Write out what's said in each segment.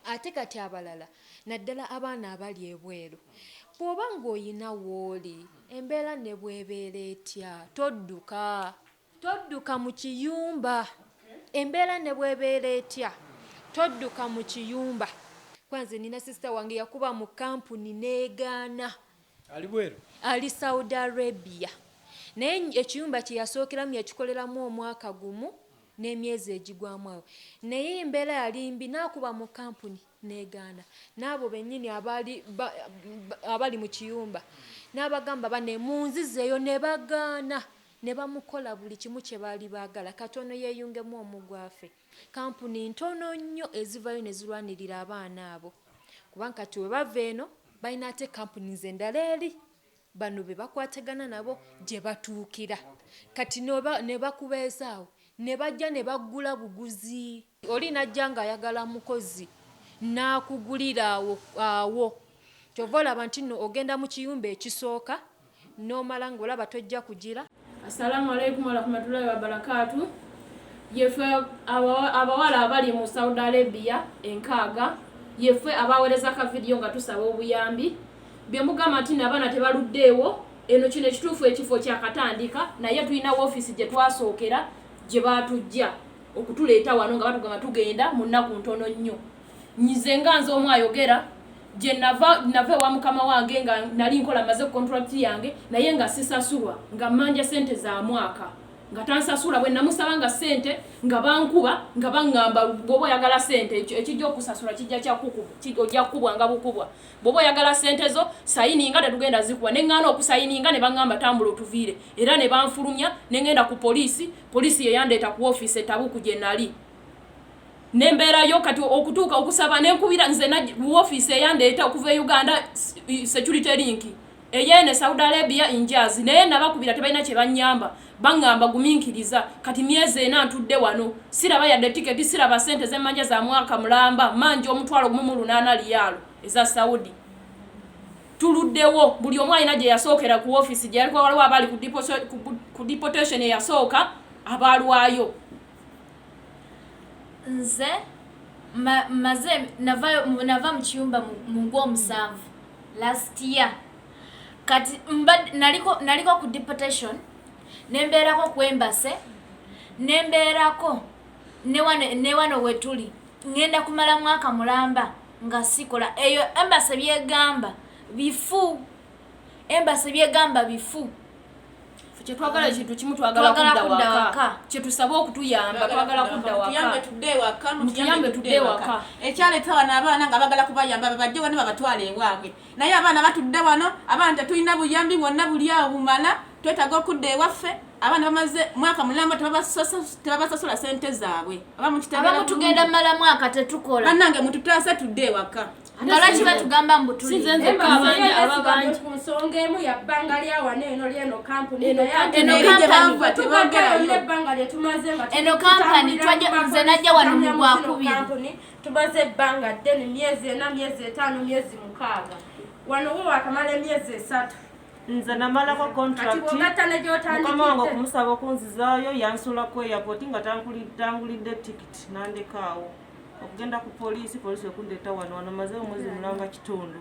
ate kati abalala naddala abaana abali ebweru bw'oba ng'oyina wooli embeera ne bw'ebeera etya todduka mu kiyumba embeera ne bw'ebeera etya todduka mu kiyumba. Kwanze nina sisita wange yakuba mu kampuni n'egaana ali Saudi Arabia naye ekiyumba kye yasookeramu yakikoleramu omwaka gumu n'emyezi egigwamu awo naye embeera yali mbi n'akuba mu kampuni n'egaana n'abo bennyini abali mu kiyumba n'abagamba bane munzizeeyo ne bagaana ne bamukola buli kimu kye baali baagala katono yeeyungemu omugwafe. Kampuni ntono nnyo ezivayo ne zirwanirira abaana abo kubanga kati we bava eno balina ate kampuni endala eri bano be bakwategana nabo gye batuukira kati ne bakubeezaawo ne bajja ne baggula buguzi. Oli najja ng'ayagala mukozi n'akugulira awo kyova olaba nti nno ogenda mu kiyumba ekisooka n'omala ng'olaba tojja kugira. Assalamu alaikum warahmatullahi wabarakatuh. Yefwe abawala abali mu Saudi Arabia enkaaga yefwe abawereza ka video nga tusaba obuyambi bye mugamba nti n'abaana tebaluddeewo eno kino ekituufu ekifo kyakatandika naye tulina woofiisi gye twasookera gye baatujja okutuleeta wano nga batugamba tugenda mu nnaku ntono nnyo. Nyize nga nze omu ayogera gye nava ewa mukama wange nga nali nkola maze contract yange naye nga sisasulwa nga mmanja sente za mwaka nga tansasula bwe namusaba nga sente nga bankuba nga baŋŋamba bw'oba oyagala sente ekijja okusasula kijja ojja kukubwa nga bukubwa bw'oba oyagala sente zo sayininga tetugenda zikuwa ne ŋŋaana okusayininga ne baŋŋamba tambula otuviire era ne banfulumya ne ŋŋenda ku poliisi ye yandeeta ku woofiisi etabuuku gye nali nembeerayo kati okutuuka okusaba nenkubira nze woofiisi eyandeeta okuva e Uganda security link eyene Saudi Arabia injazi naye nabakubira tebalina kye bannyamba baŋŋamba guminkiriza kati myezi ena ntudde wano siraba yadde tiketi siraba sente z'emmanja za mwaka mulamba manje omutwalo gumu 8 riyalo eza Saudi. Tuluddewo buli omu alina gye yasookera ku woofiisi gye yaliko waliwo abali ku deportation eyasooka abalwayo. Nze maze nava mu kiyumba mu Gw'omusanvu last year kati naliko ku deportation nembeerako ku embase nembeerako ne wano wetuli ngenda kumala mwaka mulamba nga sikola eyo embase byegamba bifu Twagala ekintu kimu twagala kudda waka kyetusaba okutuyamba twagala kudda waka tuyambe tudde waka ekyaleeta wano abaana nga bagala kubayamba babajje wano babatwala ewaabwe naye abaana batudde wano abaana tetulina buyambi bwonna buli awo bumala twetaaga okudda ewaffe abaana bamaze mwaka mulamba tebabasasula sente zaabwe abamu tugenda mala mwaka tetukola bannange mututaase tudde ewaka Lwaki batugamba mbutuli ababanji ku nsonga emu ya bbanga lya wano eno lyeno kampuni eno kampani nze najja wano mu Gwakubiri tumaze ebbanga ddene myezi 4 myezi 5 myezi 6 wano wo wakamala emyezi 3 nze namalako contract mukama wange okumusaba okunzizaayo yansula ku airport nga tangulidde tikiti nandekaawo okugenda ku poliisi ekundeeta wano maze omwezi mulanga kitundu.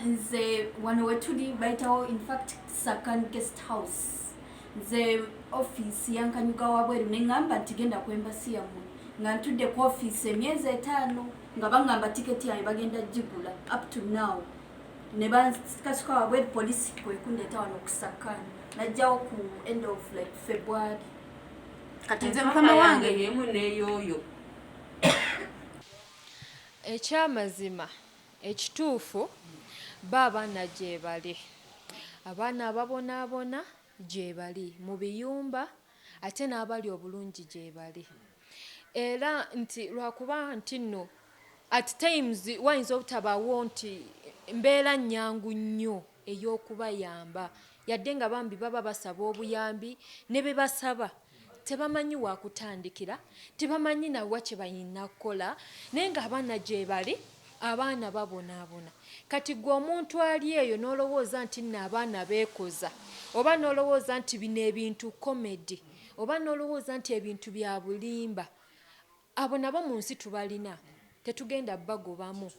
Nze wano wetuli bayitawo in fact Sakan guest house nze office yankanyuga wabweru neŋŋamba nti genda ku embassy yammwe nga ntudde ku office emyezi 5 nga baŋŋamba tiketi yange bagenda gigula up to now ne bakasuka wabweru poliisi kwekundeeta wano ku Sakan najjawo ku end of like February kati nze mukama wange yemu neyoyo. Ekyamazima ekituufu baabaana gye bali abaana ababonaabona gye bali mu biyumba ate n'abali obulungi gye bali era nti lwakuba nti nno at times wayinza obutabaawo nti mbeera nnyangu nnyo ey'okubayamba yadde nga bambi baba basaba obuyambi ne be basaba tebamanyi wa kutandikira tebamanyi nawa kye balina kukola naye ng'abaana gye bali abaana babonaabona kati gwe omuntu ali eyo n'olowooza nti nno abaana beekoza oba n'olowooza nti bino ebintu komedi oba n'olowooza nti ebintu bya bulimba abo nabo mu nsi tubalina tetugenda bagobamu.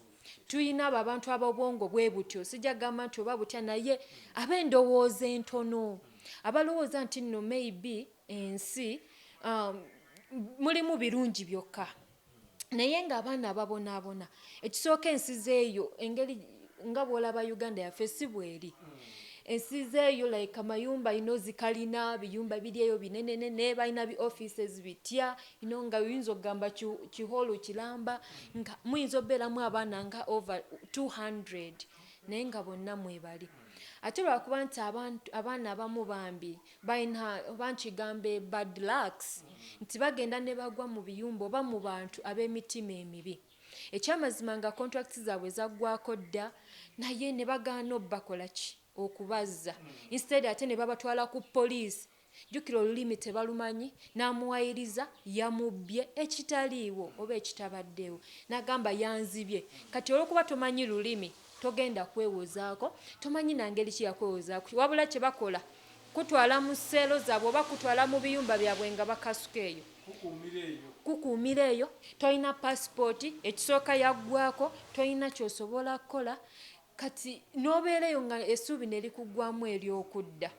Tuyina abantu abobwongo bwe butyo, sijja gamba nti oba butya naye ab'endowooza entono abalowooza nti nno maybe ensi mulimu birungi byokka naye ng'abaana ababonaabona ekisooka ensi zeeyo engeri nga bw'olaba Uganda yaffe si bweri. Ensi zeeyo like amayumba zikalina biyumba biri eyo binenenene balina bi offices bitya nga oyinza okugamba kiholo kiramba nga muyinza obeeramu abaana nga over 200 naye nga bonna mwebali. Ate lwakuba nti abaana abamu bambi balina bankigambe bad lucks nti bagenda ne bagwa mu biyumba oba mu bantu ab'emitima emibi. Ekyamazima nga contracts zaabwe zaggwako dda naye ne bagaana obbakola ki okubazza instead ate ne babatwala ku poliisi. Jjukira olulimi tebalumanyi n'amuwayiriza yamubbye ekitaliiwo oba ekitabaddewo n'agamba yanzibye. Kati olw'okuba tomanyi lulimi togenda kwewozaako, tomanyi nangeri ki yakwewozaako, wabula kye bakola kutwala mu sseero zaabwe oba kutwala mu biyumba byabwe nga bakasuka eyo kukuumira eyo. Tolina pasipooti, ekisooka yaggwako, tolina ky'osobola kukola. Kati n'obeera eyo nga essuubi ne likuggwamu ery'okudda.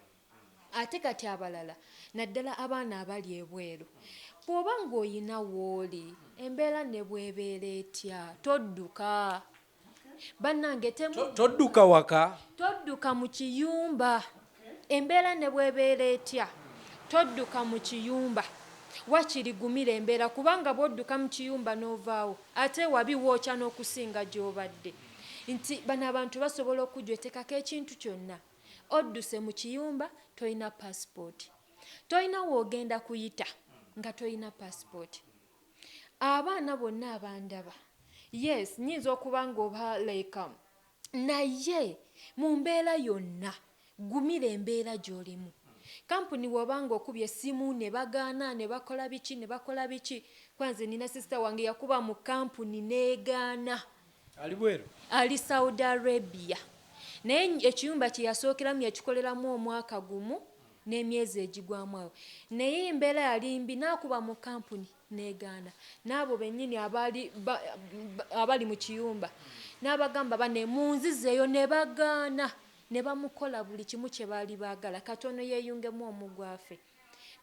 Ate kati abalala naddala abaana abali ebweru bw'oba ng'oyina w'oli embeera ne bw'ebeera etya todduka. Bannange todduka waka, todduka mu kiyumba. Embeera ne bw'ebeera etya todduka mu kiyumba. Wakiri gumira embeera kubanga bw'odduka mu kiyumba n'ovaawo ate wabi wookya n'okusinga gy'obadde. Nti bano abantu basobola okujwetekako ekintu kyonna. Odduse mu kiyumba tolina pasipooti, tolina woogenda kuyita nga tolina pasipooti. Abaana bonna abandaba yes nnyinza okuba ng'oba like naye mu mbeera yonna gumira embeera gy'olimu. Kampuni wabanga okubye essimu ne bagaana ne bakola biki. Kwanze nina sister wange yakuba mu kampuni n'egaana. Ali bweru? Ali Saudi Arabia. Naye ekiyumba kye yasookeramu yakikoleramu omwaka gumu n'emyezi egigwamu awo. Naye embeera yali mbi n'akuba mu kampuni n'egaana. N'abo bennyini abali mu kiyumba n'abagamba bane munzizeeyo ne bagaana. Ne bamukola buli kimu kye baali baagala katono yeeyungemu omugwafe.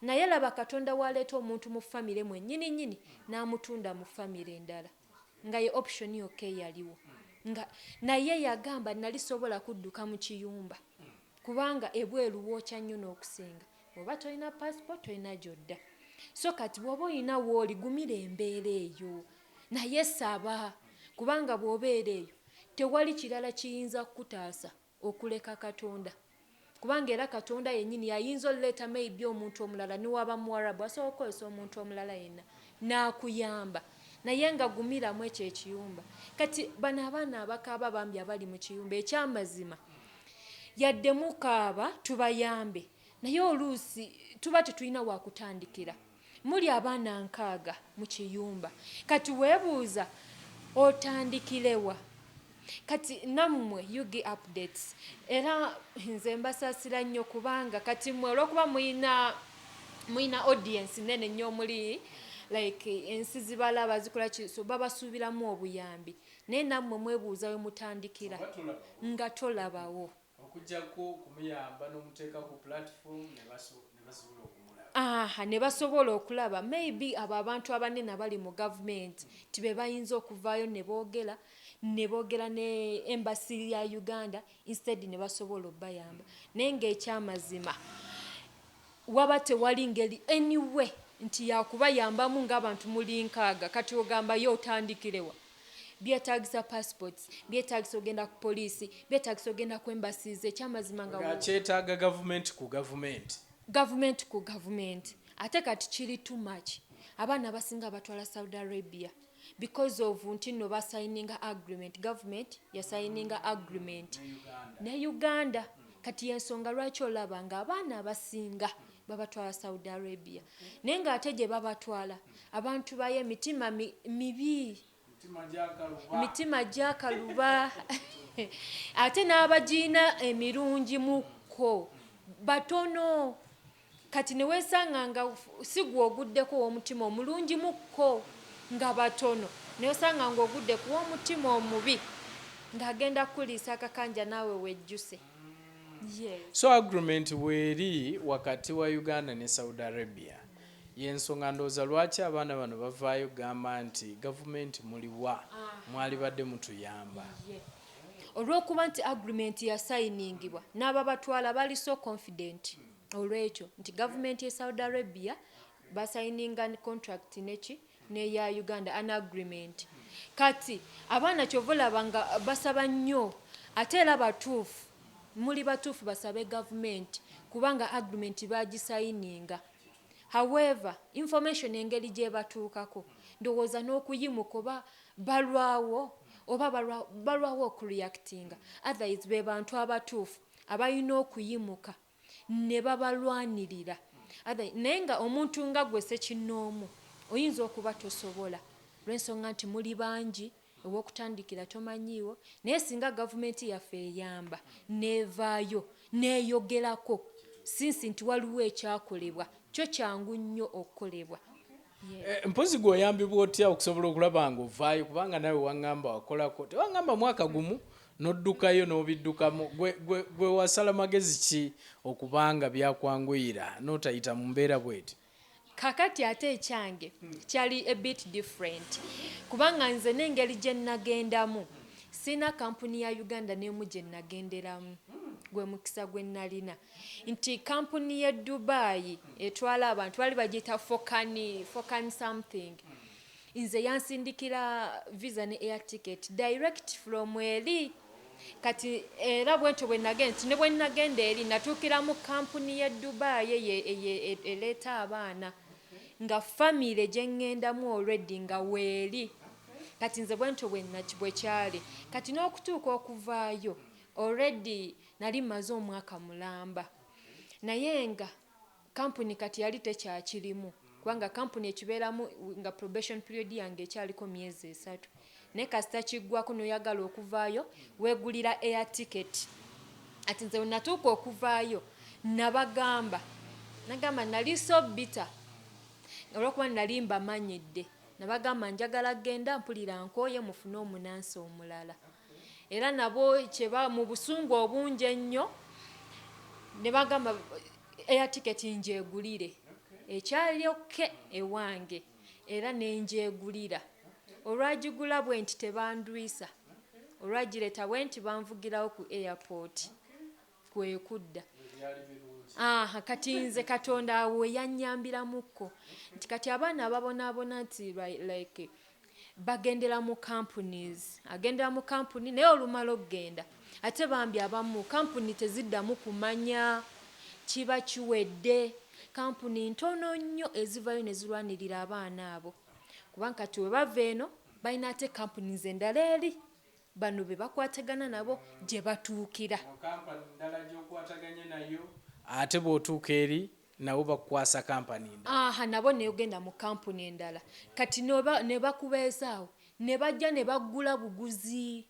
Naye laba Katonda waleeta omuntu mu famire mwe nnyini n'amutunda mu famire endala nga ye option yokka eyaliwo. Naye yagamba nalisobola kudduka mu kiyumba kubanga ebweru wookya nnyo n'okusinga. Oba tolina passport tolina gyodda. So kati bw'oba olina w'oli gumira embeera eyo naye saba kubanga bw'obeera eyo tewali kirala kiyinza kukutaasa okuleka Katonda kubanga era Katonda yennyini yayinza oleeta maybe omuntu omulala niwaba Muwarabu asobola okukozesa omuntu omulala yenna n'akuyamba naye nga gumiramu ekyo ekiyumba. Kati bano abaana abakaaba bambi abali mu kiyumba ekyamazima yadde mukaaba tubayambe naye oluusi tuba tetulina wakutandikira. Muli abaana 6 mu kiyumba kati weebuuza otandikirewa. Kati nammwe you get updates era nze mbasaasira nnyo kubanga kati mmwe olw'okuba muyina audience nene nnyo omuli like ensi zibalaba zikola kiso babasuubiramu obuyambi naye nammwe mwebuuza we mutandikira nga tolabawo okujjako kumuyamba n'omuteeka ku platform ne basobola okumulaba. Ne basobola okulaba maybe abo abantu abanene abali mu gavumenti tibe bayinza okuvaayo ne boogera ne embassy ya Uganda instead ne basobola obbayamba. Naye ng'ekyamazima waba tewali ngeri anyway nti yakubayambamu ng'abantu muli 6 kati ogamba yo otandikirewa. Byetaagisa passports, byetaagisa ogenda ku poliisi, byetaagisa ogenda ku embassies. Ekyamazima nga kyetaaga government ku government. Ate kati kiri too much. Abaana abasinga batwala Saudi Arabia because of nti no basayininga agreement. Government yasayininga agreement ne Uganda. Kati yensonga lwaki olaba nga abaana abasinga babatwala Saudi Arabia naye ng'ate gye babatwala abantu baye emitima mibi, mitima gyakaluba ate n'abagiina emirungi mukko batono. Kati neweesanga nga sigwa oguddeko w'omutima omulungi mukko nga batono neosanga ng'ogudde kuwa omutima omubi ng'agenda kuliisa akakanja naawe wejjuse. Yes. So agreement weeri wakati wa Uganda ne Saudi Arabia yensonga ndowooza lwaki abaana bano bavaayo gamba nti gavumenti muliwa mwali badde mutuyamba. Olw'okuba nti agreement yasayiningibwa n'ababatwala bali so confident olw'ekyo nti gavumenti ya Saudi Arabia basayininga contract neki neya Uganda an agreement. Kati abaana kyova olaba nga basaba nnyo ate era batuufu muli batuufu basabe gavumenti kubanga agreement bagisayininga. However, information engeri gye batuukako ndowooza n'okuyimuka oba balwawo oba balwawo okureactinga. Otherwise be bantu abatuufu abalina okuyimuka ne babalwanirira. Naye nga omuntu nga gwe Ssekinnoomu oyinza okuba tosobola lw'ensonga nti muli bangi ow'okutandikira tomanyiiwo, naye singa gavumenti yaffe eyamba nevaayo neeyogerako sinsi nti waliwo ekyakolebwa kyo kyangu nnyo okukolebwa. Mpozi gw'oyambibwa otya okusobola okulaba nga ovaayo kubanga nawe waŋŋamba wakolako tewaŋŋamba mwaka gumu n'oddukayo n'obiddukamu gwe wasala magezi ki okubanga byakwanguyira n'otayita mu mbeera bweti? Kakati ate ekyange kyali a bit different kubanga nze n'engeri gye nagendamu sina kampuni ya Uganda n'emu gye nagenderamu gwe mukisa gwe nalina nti kampuni ya Dubai etwala abantu bali bagiyita Fokan something nze yansindikira visa ne air ticket direct from eri. Kati era bwentyo bwe nagenda nti ne bwe nagenda eri natuukira mu kampuni ya Dubai eleeta abaana nga family gye ŋŋendamu already nga weeri. Kati nze bwentyo bwe kyali kati n'okutuuka okuvaayo already nali maze omwaka mulamba naye nga kampuni kati yali tekyakirimu kubanga kampuni ekibeeramu nga probation period yange ekyaliko myezi 3 naye kasita kiggwako n'oyagala okuvaayo weegulira air ticket. Ati nze natuuka okuvaayo nagamba nali so bitter olw'okuba nali mbamanyidde nabagamba njagala genda mpulira nkooye mufune omunansi omulala era nabo kyeba mu busungu obungi ennyo ne bagamba air ticket njeegulire ekyalyokke ewange era nenjeegulira. Olwagigula bwe nti tebandwisa olwagireta bwe nti banvugirawo ku airport kwe kudda. Kati nze Katonda awo yannyambiramukko nti kati abaana ababonaabona nti like bagendera mu companies agendera mu company naye olumala okugenda ate bambi abamu company teziddamu kumanya kiba kiwedde company ntono nnyo ezivayo ne zirwanirira abaana abo kubanga kati we bava eno balina ate companies endala eri bano be bakwatagana nabo gye batuukira. Ate bw'otuuka eri nabo bakukwasa kampani endala. Nabo neogenda mu kampuni endala kati ne bakubeezaawo ne bajja ne baggula buguzi.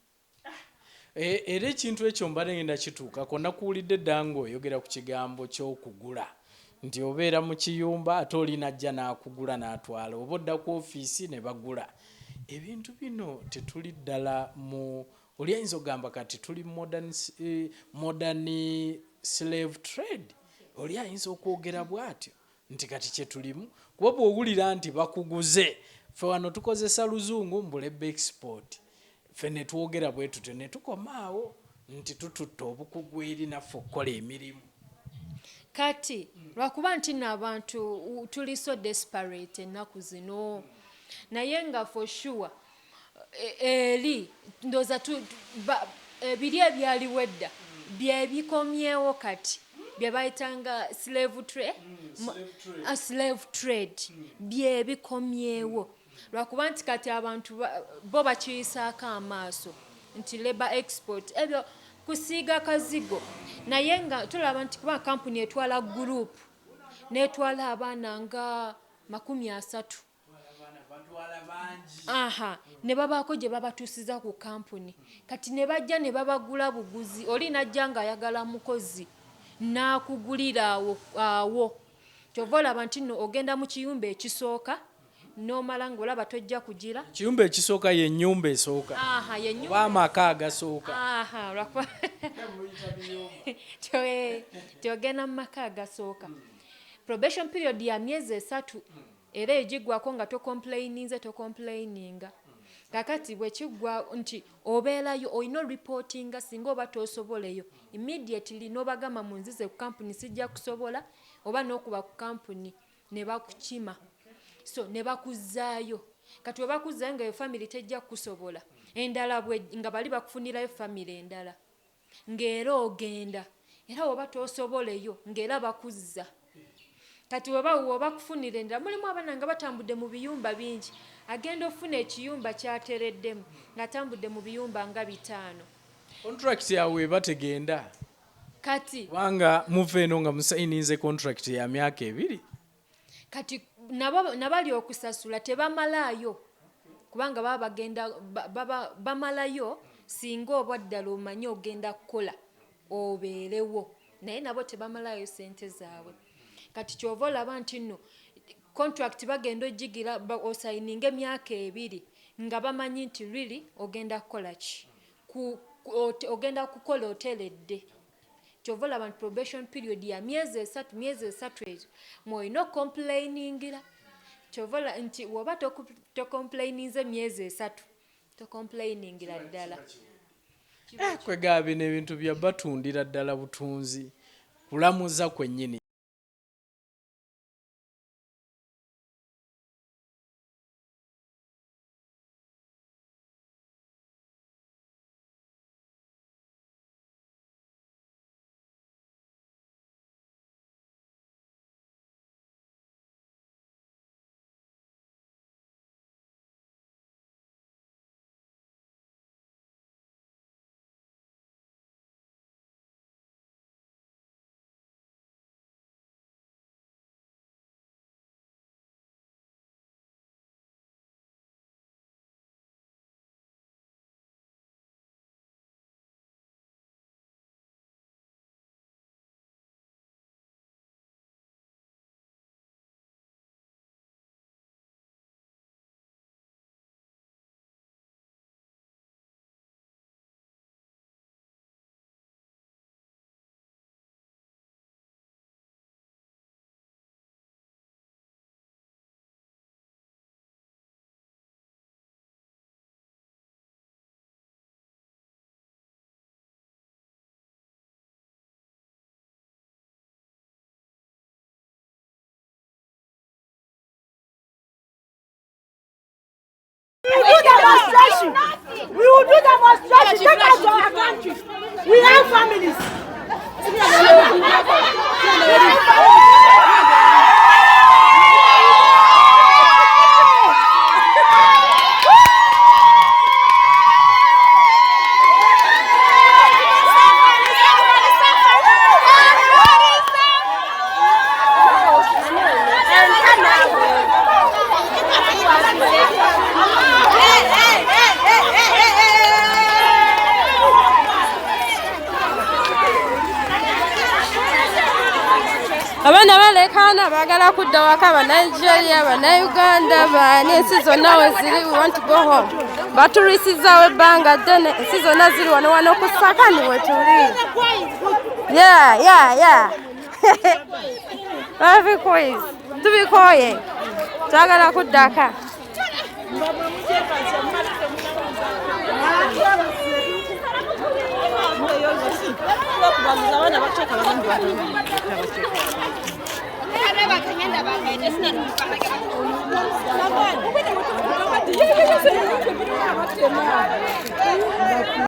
Era ekintu ekyo mbadde ngenda kituukako nakuwulidde dda ng'oyogera ku kigambo ky'okugula nti obeera mu kiyumba ate oli najja n'akugula n'atwala oba odda ku ofiisi ne bagula. Ebintu bino tetuli ddala mu oli ayinza okugamba kati tuli modern slave trade. Oli ayinza okwogera bw'atyo nti kati kye tulimu kuba bw'owulira nti bakuguze ffe wano tukozesa luzungu mbulebe export ffe ne twogera bwe tutyo ne tukomaawo nti tututta obukugu eri naffe okukola emirimu. Kati lwakuba nti n'abantu tuli so desperate ennaku zino naye nga for sure eri ndooza ebiri ebyaliwo edda byebikomyewo kati bye bayitanga slave trade byebikomyewo lwakuba nti kati abantu bo bakiyisaako amaaso nti labor export ebyo kusiiga kazigo naye nga tulaba nti kuba kampuni etwala group netwala abaana nga 30 ne babaako gye babatuusiza ku kampuni kati ne bajja ne babagula buguzi oli najja ng'ayagala mukozi n'akugulira awo kyova olaba nti nno ogenda mu kiyumba ekisooka n'omala ng'olaba tojja kugira kiyumba ekisooka ye nnyumba esooka oba amaka agasooka olwakuba tyogenda mu maka agasooka. Probation period ya myezi 3 era egigwako nga tocomplaininga. Kakati bwe kiggwa nti obeerayo olina reportinga singa oba tosoboleyo immediately n'obagamba munzize ku kampuni sijja kusobola oba n'okuba ku kampuni ne bakukima so ne bakuzaayo. Kati oba kuzaayo nga yo family tejja kusobola endala nga bali bakufunirayo family endala ng'era ogenda era oba tosoboleyo ng'era bakuzza. Kati oba kufunira endala mulimu abaana nga batambudde mu biyumba bingi agenda ofuna ekiyumba kyatereddemu ng'atambudde mu biyumba nga 5. Contract yawe bategenda kati wanga muve eno nga musayinize contract ya myaka 2 kati nabali okusasula tebamalaayo kubanga baba bagenda bamalayo singa oba ddala omanyi ogenda kukola obeerewo naye nabo tebamalayo sente zaabwe. Kati kyova olaba nti nno contract bagenda ogigira osayininga emyaka 2 nga bamanyi nti really ogenda kukola ki ogenda kukola oteredde. Kyova olaba nti probation period ya myezi 3 ezo mwolina okomplainingira. Kyova olaba nti woba tocomplaininze myezi 3 tocomplainingira ddala. Kwegaba bino ebintu bya batundira ddala butunzi kulamuza kwennyini. We will do demonstration. Take us to our country. We have families. Abana balekana bagala kudda waka ba Nigeria ba Uganda ba ensi zonna we ziri we want to go home. Baturisiza ebbanga ddene ensi zonna ziri wano ku Sakani we tuli. Yeah. Bavi quiz. Tubikoye. Twagala kuddaka.